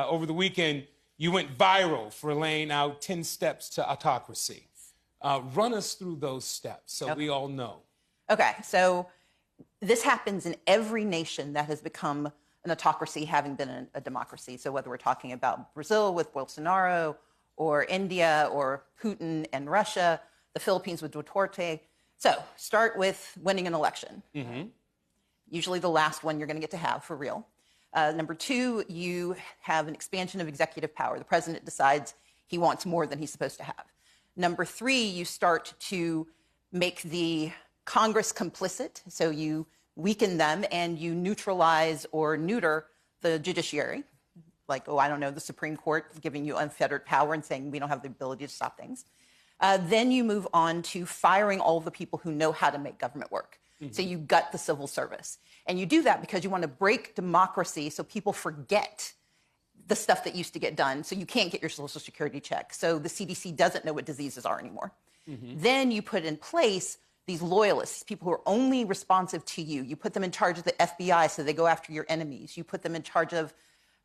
Over the weekend, you went viral for laying out 10 steps to autocracy. Run us through those steps so we all know. Okay, so this happens in every nation that has become an autocracy, having been a democracy. So whether we're talking about Brazil with Bolsonaro, or India, or Putin and Russia, the Philippines with Duterte. So start with winning an election. Usually the last one you're going to get to have for real. Number two, you have an expansion of executive power. The president decides he wants more than he's supposed to have. Number three, you start to make the Congress complicit. So you weaken them and you neutralize or neuter the judiciary. Like, oh, I don't know, the Supreme Court giving you unfettered power and saying we don't have the ability to stop things. Then you move on to firing all of the people who know how to make government work. So you gut the civil service. And you do that because you want to break democracy so people forget the stuff that used to get done. So you can't get your Social Security check. So the CDC doesn't know what diseases are anymore. Then you put in place these loyalists, people who are only responsive to you. You put them in charge of the FBI so they go after your enemies. You put them in charge of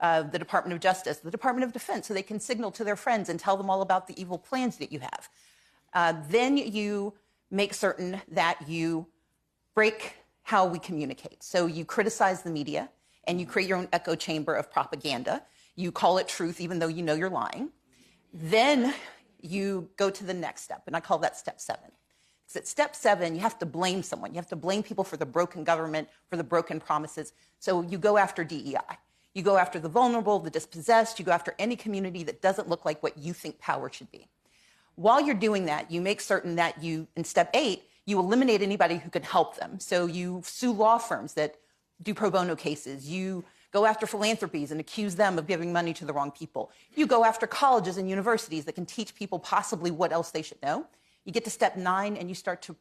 the Department of Justice, the Department of Defense, so they can signal to their friends and tell them all about the evil plans that you have. Then you make certain that you break how we communicate. So you criticize the media and you create your own echo chamber of propaganda. You call it truth even though you know you're lying. Then you go to the next step, and I call that step 7. Because at step 7, you have to blame someone. You have to blame people for the broken government, for the broken promises. So you go after DEI. You go after the vulnerable, the dispossessed. You go after any community that doesn't look like what you think power should be. While you're doing that, you make certain that you, in step 8, you eliminate anybody who can help them. So you sue law firms that do pro bono cases. You go after philanthropies and accuse them of giving money to the wrong people. You go after colleges and universities that can teach people possibly what else they should know. You get to step 9 and you start to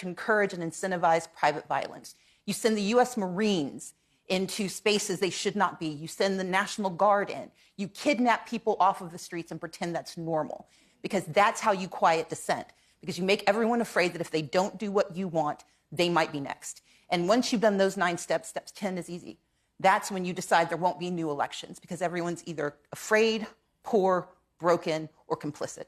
encourage and incentivize private violence. You send the U.S. Marines into spaces they should not be. You send the National Guard in. You kidnap people off of the streets and pretend that's normal, because that's how you quiet dissent. Because you make everyone afraid that if they don't do what you want, they might be next. And once you've done those 9 steps, step 10 is easy. That's when you decide there won't be new elections, because everyone's either afraid, poor, broken, or complicit.